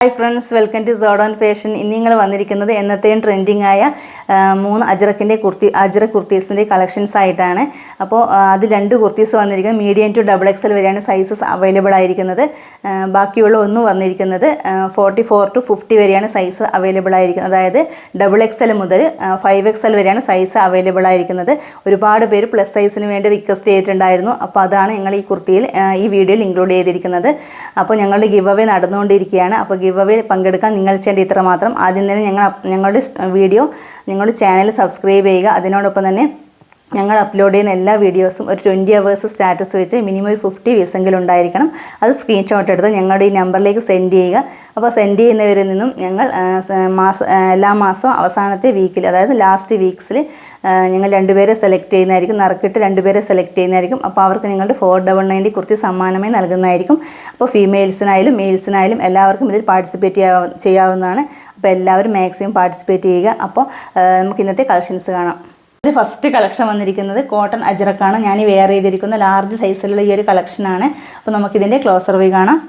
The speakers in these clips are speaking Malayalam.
ഹായ് ഫ്രണ്ട്സ്, വെൽക്കം ടു സോഡോൺ ഫാഷൻ. ഇന്ന് നിങ്ങൾ വന്നിരിക്കുന്നത് എന്നത്തെയും ട്രെൻഡിങ് ആയ 3 അജ്രക് കുർത്തീസിൻ്റെ കളക്ഷൻസ് ആയിട്ടാണ്. അപ്പോൾ അത് 2 കുർത്തീസ് വന്നിരിക്കുന്നത് മീഡിയം ടു XXL വരെയാണ് സൈസസ് അവൈലബിൾ ആയിരിക്കുന്നത്. ബാക്കിയുള്ള ഒന്ന് വന്നിരിക്കുന്നത് 44 to 50 വരെയാണ് സൈസ് അവൈലബിൾ ആയിരിക്കുന്നത്. അതായത് XXL മുതൽ 5XL വരെയാണ് സൈസ് അവൈലബിൾ ആയിരിക്കുന്നത്. ഒരുപാട് പേര് പ്ലസ് സൈസിന് വേണ്ടി റിക്വസ്റ്റ് ചെയ്തിട്ടുണ്ടായിരുന്നു. അപ്പോൾ അതാണ് ഞങ്ങൾ ഈ വീഡിയോയിൽ ഇൻക്ലൂഡ് ചെയ്തിരിക്കുന്നത്. അപ്പോൾ ഞങ്ങളുടെ ഗിവ് അവേ നടന്നുകൊണ്ടിരിക്കുകയാണ്. അപ്പോൾ ഗിവ് അവേ പങ്കെടുക്കാൻ നിങ്ങൾ ചെയ്യേണ്ട ഇത്ര മാത്രം. ആദ്യം തന്നെ ഞങ്ങളുടെ നിങ്ങളുടെ ചാനൽ സബ്സ്ക്രൈബ് ചെയ്യുക. അതിനോടൊപ്പം തന്നെ ഞങ്ങൾ അപ്ലോഡ് ചെയ്യുന്ന എല്ലാ വീഡിയോസും ഒരു 20 hours സ്റ്റാറ്റസ് വെച്ച് മിനിമം ഒരു 50 വ്യൂസ് എങ്കിലും ഉണ്ടായിരിക്കണം. അത് സ്ക്രീൻഷോട്ട് എടുത്ത് ഞങ്ങളുടെ ഈ നമ്പറിലേക്ക് സെൻഡ് ചെയ്യുക. അപ്പോൾ സെൻഡ് ചെയ്യുന്നവരിൽ നിന്നും ഞങ്ങൾ എല്ലാ മാസവും അവസാനത്തെ വീക്കിൽ, അതായത് ലാസ്റ്റ് വീക്സിൽ ഞങ്ങൾ 2 പേരെ സെലക്ട് ചെയ്യുന്നതായിരിക്കും. നറുക്കിട്ട് 2 പേരെ സെലക്ട് ചെയ്യുന്നതായിരിക്കും. അപ്പോൾ അവർക്ക് ഞങ്ങളുടെ 499 കുർത്തി സമ്മാനമായി നൽകുന്നതായിരിക്കും. അപ്പോൾ ഫീമെയിൽസിനായാലും മെയിൽസിനായാലും എല്ലാവർക്കും ഇതിൽ പാർട്ടിസിപ്പേറ്റ് ചെയ്യാവുന്നതാണ്. അപ്പോൾ എല്ലാവരും മാക്സിമം പാർട്ടിസിപ്പേറ്റ് ചെയ്യുക. അപ്പോൾ നമുക്ക് ഇന്നത്തെ കളക്ഷൻസ് കാണാം. ഫസ്റ്റ് കളക്ഷൻ വന്നിരിക്കുന്നത് കോട്ടൺ അജ്രക്കാണ്. ഞാൻ വെയർ ചെയ്തിരിക്കുന്ന ലാർജ് സൈസിലുള്ള ഈ ഒരു കളക്ഷനാണ്. അപ്പോൾ നമുക്കിതിൻ്റെ ക്ലോസർ വ്യൂ കാണാം.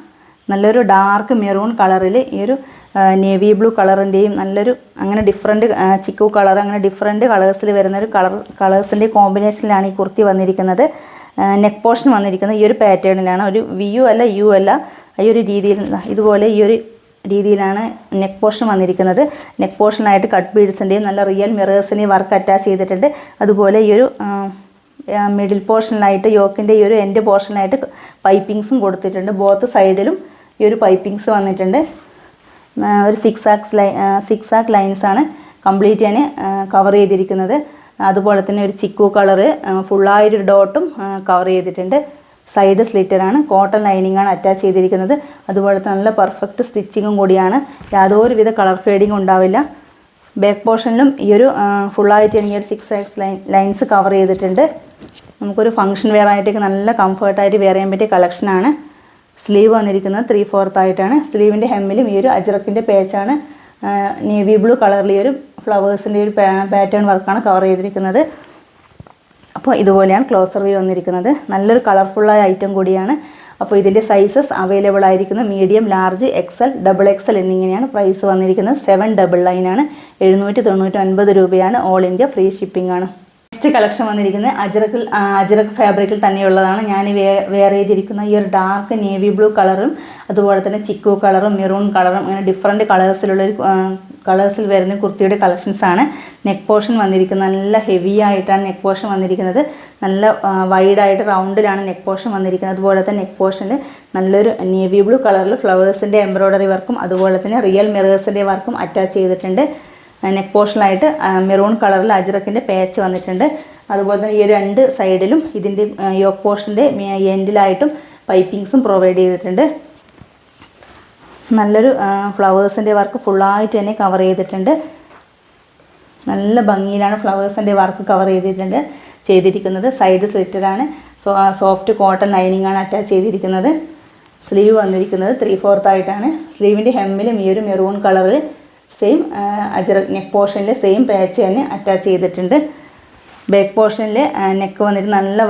നല്ലൊരു ഡാർക്ക് മെറൂൺ കളറിൽ ഈ ഒരു നേവി ബ്ലൂ കളറിൻ്റെയും നല്ലൊരു അങ്ങനെ ഡിഫറെൻറ്റ് ചിക്കു കളർ, അങ്ങനെ ഡിഫറെൻറ്റ് കളേഴ്സിൽ വരുന്നൊരു കളേഴ്സിൻ്റെ കോമ്പിനേഷനിലാണ് ഈ കുർത്തി വന്നിരിക്കുന്നത്. നെക്ക് പോർഷൻ വന്നിരിക്കുന്നത് ഈ ഒരു പാറ്റേണിലാണ്. ഒരു വിയു അല്ല യു അല്ല, ഈ ഒരു രീതിയിൽ ഇതുപോലെ ഈ ഒരു രീതിയിലാണ് നെക്ക് പോർഷൻ വന്നിരിക്കുന്നത്. നെക്ക് പോർഷനായിട്ട് കട്ട് ബീഡ്സിൻ്റെയും നല്ല റിയൽ മിറേഴ്സിൻ്റെയും വർക്ക് അറ്റാച്ച് ചെയ്തിട്ടുണ്ട്. അതുപോലെ ഈ ഒരു മിഡിൽ പോർഷനിലായിട്ട് യോക്കിൻ്റെ ഈ ഒരു എൻഡ് പോർഷനായിട്ട് പൈപ്പിങ്സും കൊടുത്തിട്ടുണ്ട്. ബോത്ത് സൈഡിലും ഈ ഒരു പൈപ്പിങ്സ് വന്നിട്ടുണ്ട്. ഒരു സിക്സ് ആക്ക് ലൈൻസാണ് കംപ്ലീറ്റ് ഞാൻ കവർ ചെയ്തിരിക്കുന്നത്. അതുപോലെ തന്നെ ഒരു ചിക്കു കളറ് ഫുള്ളായിട്ടൊരു ഡോട്ടും കവർ ചെയ്തിട്ടുണ്ട്. സൈഡ് സ്ലിറ്ററാണ്, കോട്ടൺ ലൈനിങ്ങാണ് അറ്റാച്ച് ചെയ്തിരിക്കുന്നത്. അതുപോലെ തന്നെ നല്ല പെർഫെക്റ്റ് സ്റ്റിച്ചിങ്ങും കൂടിയാണ്. യാതൊരുവിധ കളർ ഫേഡിങ്ങും ഉണ്ടാവില്ല. ബാക്ക് പോർഷനിലും ഈ ഒരു ഫുള്ളായിട്ട് എനിക്ക് ഒരു 6 ആക്സ് ലൈൻസ് കവർ ചെയ്തിട്ടുണ്ട്. നമുക്കൊരു ഫംഗ്ഷൻ വെയർ ആയിട്ടൊക്കെ നല്ല കംഫർട്ടായിട്ട് വെയർ ചെയ്യാൻ പറ്റിയ കളക്ഷനാണ്. സ്ലീവ് വന്നിരിക്കുന്നത് 3/4 ആയിട്ടാണ്. സ്ലീവിൻ്റെ ഹെമ്മിലും ഈ ഒരു അജ്രക്കിൻ്റെ പേച്ചാണ് നേവി ബ്ലൂ കളറിൽ ഈ ഒരു ഫ്ലവേഴ്സിൻ്റെ ഒരു പാറ്റേൺ വർക്കാണ് കവർ ചെയ്തിരിക്കുന്നത്. അപ്പോൾ ഇതുപോലെയാണ് ക്ലോസർ വ്യൂ വന്നിരിക്കുന്നത്. നല്ലൊരു കളർഫുള്ളായ ഐറ്റം കൂടിയാണ്. അപ്പോൾ ഇതിൻ്റെ സൈസസ് അവൈലബിൾ ആയിരിക്കുന്നത് മീഡിയം, ലാർജ്, XL, XXL എന്നിങ്ങനെയാണ്. പ്രൈസ് വന്നിരിക്കുന്നത് 799 ആണ്. 799 രൂപയാണ്. ഓൾ ഇന്ത്യ ഫ്രീ ഷിപ്പിംഗ് ആണ്. നെക്സ്റ്റ് കളക്ഷൻ വന്നിരിക്കുന്നത് അജ്രക് ഫാബ്രിക്കിൽ തന്നെയുള്ളതാണ്. ഞാൻ വെയർ ചെയ്തിരിക്കുന്ന ഈ ഒരു ഡാർക്ക് നേവി ബ്ലൂ കളറും അതുപോലെ തന്നെ ചിക്കു കളറും മെറൂൺ കളറും അങ്ങനെ ഡിഫറെൻറ്റ് കളേഴ്സിൽ വരുന്ന കുർത്തിയുടെ കളക്ഷൻസാണ്. നെക്ക് പോർഷൻ വന്നിരിക്കുന്നത് നല്ല ഹെവി ആയിട്ടാണ് നെക്ക് പോർഷൻ വന്നിരിക്കുന്നത്. നല്ല വൈഡായിട്ട് റൗണ്ടിലാണ് നെക്ക് പോർഷൻ വന്നിരിക്കുന്നത്. അതുപോലെ തന്നെ നെക്ക് പോർഷനിൽ നല്ലൊരു നേവി ബ്ലൂ കളറിൽ ഫ്ലവേഴ്സിൻ്റെ എംബ്രോയ്ഡറി വർക്കും അതുപോലെ തന്നെ റിയൽ മിറേഴ്സിൻ്റെ വർക്കും അറ്റാച്ച് ചെയ്തിട്ടുണ്ട്. നെക്ക് പോർഷനിലായിട്ട് മെറൂൺ കളറിൽ അജ്രക്കിൻ്റെ പാച്ച് വന്നിട്ടുണ്ട്. അതുപോലെ തന്നെ ഈ 2 സൈഡിലും ഇതിൻ്റെ യോക്ക് പോർഷൻ്റെ എൻഡിലായിട്ടും പൈപ്പിങ്സും പ്രൊവൈഡ് ചെയ്തിട്ടുണ്ട്. നല്ലൊരു ഫ്ലവേഴ്സിൻ്റെ വർക്ക് ഫുള്ളായിട്ട് തന്നെ കവർ ചെയ്തിട്ടുണ്ട്. നല്ല ഭംഗിയിലാണ് ഫ്ലവേഴ്സിൻ്റെ വർക്ക് കവർ ചെയ്തിരിക്കുന്നത്. സൈഡ് സ്ലിറ്ററാണ്. സോഫ്റ്റ് കോട്ടൺ ലൈനിങ്ങാണ് അറ്റാച്ച് ചെയ്തിരിക്കുന്നത്. സ്ലീവ് വന്നിരിക്കുന്നത് 3/4 ആയിട്ടാണ്. സ്ലീവിൻ്റെ ഹെമ്മിലും ഈ ഒരു മെറൂൺ കളറിൽ സെയിം അജ്രക് നെക്ക് പോർഷനിൽ സെയിം പാച്ച് തന്നെ അറ്റാച്ച് ചെയ്തിട്ടുണ്ട്. ബാക്ക് പോർഷനിൽ നെക്ക് വന്നിട്ട് നല്ല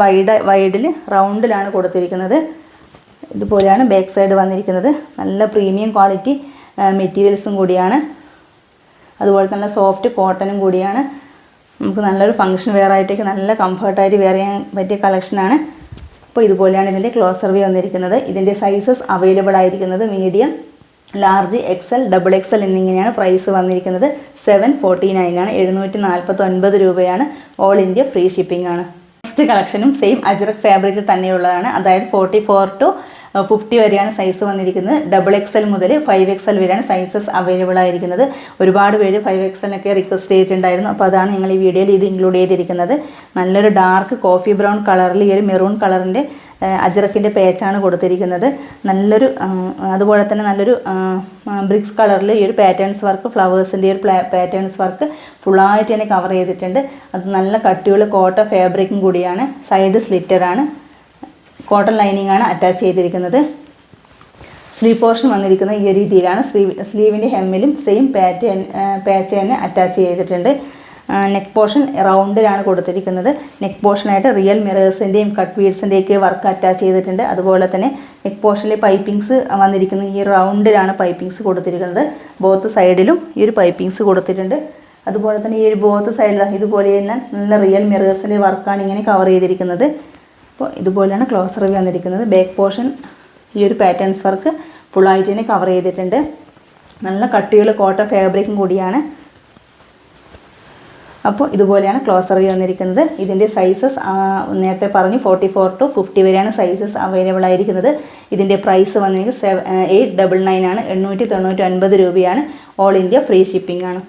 വൈഡിൽ റൗണ്ടിലാണ് കൊടുത്തിരിക്കുന്നത്. ഇതുപോലെയാണ് ബാക്ക് സൈഡ് വന്നിരിക്കുന്നത്. നല്ല പ്രീമിയം ക്വാളിറ്റി മെറ്റീരിയൽസും കൂടിയാണ്. അതുപോലെ തന്നെ സോഫ്റ്റ് കോട്ടനും കൂടിയാണ്. നമുക്ക് നല്ലൊരു ഫംഗ്ഷൻ വെയർ ആയിട്ടൊക്കെ നല്ല കംഫർട്ടായിട്ട് വെയർ ചെയ്യാൻ പറ്റിയ കളക്ഷനാണ്. അപ്പോൾ ഇതുപോലെയാണ് ഇതിൻ്റെ ക്ലോസർ വ്യൂ വന്നിരിക്കുന്നത്. ഇതിൻ്റെ സൈസസ് അവൈലബിൾ ആയിരിക്കുന്നത് മീഡിയം, ലാർജ്, XL, XXL എന്നിങ്ങനെയാണ്. പ്രൈസ് വന്നിരിക്കുന്നത് 749 ആണ്. 749 രൂപയാണ്. ഓൾ ഇന്ത്യ ഫ്രീ ഷിപ്പിംഗ് ആണ്. നെക്സ്റ്റ് കളക്ഷനും സെയിം അജ്രക് ഫാബ്രിക്കിൽ തന്നെയുള്ളതാണ്. അതായത് 44 to 50 വരെയാണ് സൈസ് വന്നിരിക്കുന്നത്. XXL മുതൽ 5XL വരെയാണ് സൈസസ് അവൈലബിൾ ആയിരിക്കുന്നത്. ഒരുപാട് പേര് 5XL റിക്വസ്റ്റ് ചെയ്തിട്ടുണ്ടായിരുന്നു. അപ്പോൾ അതാണ് ഞങ്ങൾ ഈ വീഡിയോയിൽ ഇത് ഇൻക്ലൂഡ് ചെയ്തിരിക്കുന്നത്. നല്ലൊരു ഡാർക്ക് കോഫി ബ്രൗൺ കളറിൽ ഈ ഒരു മെറൂൺ കളറിൻ്റെ അജ്രക്കിൻ്റെ പേച്ചാണ് കൊടുത്തിരിക്കുന്നത്. അതുപോലെ തന്നെ നല്ലൊരു ബ്രിക്സ് കളറിൽ ഈ ഒരു പാറ്റേൺസ് വർക്ക്, ഫ്ലവേഴ്സിൻ്റെ ഒരു പാറ്റേൺസ് വർക്ക് ഫുള്ളായിട്ട് തന്നെ കവർ ചെയ്തിട്ടുണ്ട്. അത് നല്ല കട്ടിയുള്ള കോട്ടൺ ഫാബ്രിക്കും കൂടിയാണ്. സൈഡ് സ്ലിറ്ററാണ്, കോട്ടൺ ലൈനിങ്ങാണ് അറ്റാച്ച് ചെയ്തിരിക്കുന്നത്. സ്ലീവ് പോർഷൻ വന്നിരിക്കുന്നത് ഈ രീതിയിലാണ്. സ്ലീവിൻ്റെ ഹെമ്മിലും സെയിം പാച്ച് തന്നെ അറ്റാച്ച് ചെയ്തിട്ടുണ്ട്. നെക്ക് പോർഷൻ റൗണ്ടിലാണ് കൊടുത്തിരിക്കുന്നത്. നെക്ക് പോർഷനായിട്ട് റിയൽ മിറേഴ്സിൻ്റെയും കട്ട് ബീഡ്സിൻ്റെയൊക്കെ വർക്ക് അറ്റാച്ച് ചെയ്തിട്ടുണ്ട്. അതുപോലെ തന്നെ നെക്ക് പോർഷനിലെ പൈപ്പിങ്സ് വന്നിരിക്കുന്നത് ഈ റൗണ്ടിലാണ് പൈപ്പിങ്സ് കൊടുത്തിരിക്കുന്നത്. ബോത്ത് സൈഡിലും ഈ ഒരു പൈപ്പിങ്സ് കൊടുത്തിട്ടുണ്ട്. അതുപോലെ തന്നെ ഈ ഒരു ബോത്ത് സൈഡിൽ ഇതുപോലെ തന്നെ നല്ല റിയൽ മിറേഴ്സിൻ്റെ വർക്കാണ് ഇങ്ങനെ കവർ ചെയ്തിരിക്കുന്നത്. അപ്പോൾ ഇതുപോലെയാണ് ക്ലോസ് റിവ്യൂ വന്നിരിക്കുന്നത്. ബാക്ക് പോർഷൻ ഈ ഒരു പാറ്റേൺസ് വർക്ക് ഫുള്ളായിട്ട് തന്നെ കവർ ചെയ്തിട്ടുണ്ട്. നല്ല കട്ടിയുള്ള കോട്ടൺ ഫാബ്രിക്കും കൂടിയാണ്. അപ്പോൾ ഇതുപോലെയാണ് ക്ലോസ് റിവ്യൂ വന്നിരിക്കുന്നത്. ഇതിൻ്റെ സൈസസ് നേരത്തെ പറഞ്ഞു 44 to 50 വരെയാണ് സൈസസ് അവൈലബിൾ ആയിരിക്കുന്നത്. ഇതിൻ്റെ പ്രൈസ് വന്നിരിക്കുന്നത് 899 ആണ്. 899 രൂപയാണ്. ഓൾ ഇന്ത്യ ഫ്രീ ഷിപ്പിംഗ് ആണ്.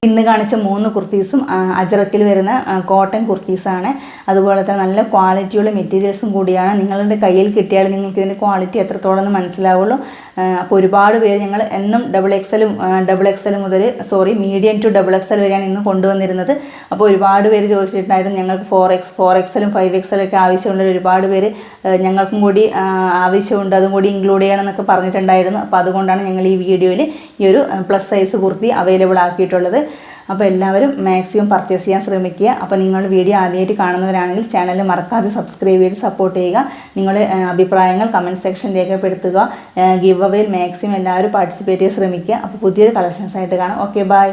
ഇന്ന് കാണിച്ച 3 കുർത്തീസും അജ്രക്കിൽ വരുന്ന കോട്ടൺ കുർത്തീസാണ്. അതുപോലെ തന്നെ നല്ല ക്വാളിറ്റിയുള്ള മെറ്റീരിയൽസും കൂടിയാണ്. നിങ്ങളുടെ കയ്യിൽ കിട്ടിയാൽ നിങ്ങൾക്ക് ഇതിൻ്റെ ക്വാളിറ്റി എത്രത്തോളം എന്ന് മനസ്സിലാവുള്ളൂ. അപ്പോൾ ഒരുപാട് പേര് ഞങ്ങൾ എന്നും ഡബിൾ എക്സൽ മുതൽ മീഡിയം ടു XXL വരെയാണ് ഇന്ന് കൊണ്ടുവന്നിരുന്നത്. അപ്പോൾ ഒരുപാട് പേര് ചോദിച്ചിട്ടുണ്ടായിരുന്നു ഞങ്ങൾക്ക് 4XL 5XL ഒക്കെ ആവശ്യമുള്ള ഒരുപാട് പേര് ഞങ്ങൾക്കും കൂടി ആവശ്യമുണ്ട്, അതും കൂടി ഇൻക്ലൂഡ് ചെയ്യണമെന്നൊക്കെ പറഞ്ഞിട്ടുണ്ടായിരുന്നു. അപ്പോൾ അതുകൊണ്ടാണ് ഞങ്ങൾ ഈ വീഡിയോയിൽ ഈ ഒരു പ്ലസ് സൈസ് കുർത്തി അവൈലബിൾ ആക്കിയിട്ടുള്ളത്. അപ്പോൾ എല്ലാവരും മാക്സിമം പർച്ചേസ് ചെയ്യാൻ ശ്രമിക്കുക. അപ്പോൾ നിങ്ങൾ വീഡിയോ ആദ്യമായിട്ട് കാണുന്നവരാണെങ്കിൽ ചാനൽ മറക്കാതെ സബ്സ്ക്രൈബ് ചെയ്ത് സപ്പോർട്ട് ചെയ്യുക. നിങ്ങളുടെ അഭിപ്രായങ്ങൾ കമൻറ്റ് സെക്ഷൻ രേഖപ്പെടുത്തുക. ഗിവ് അവേയിൽ മാക്സിമം എല്ലാവരും പാർട്ടിസിപ്പേറ്റ് ചെയ്യാൻ ശ്രമിക്കുക. അപ്പോൾ പുതിയൊരു കളക്ഷൻസ് ആയിട്ട് കാണാം. Okay, by.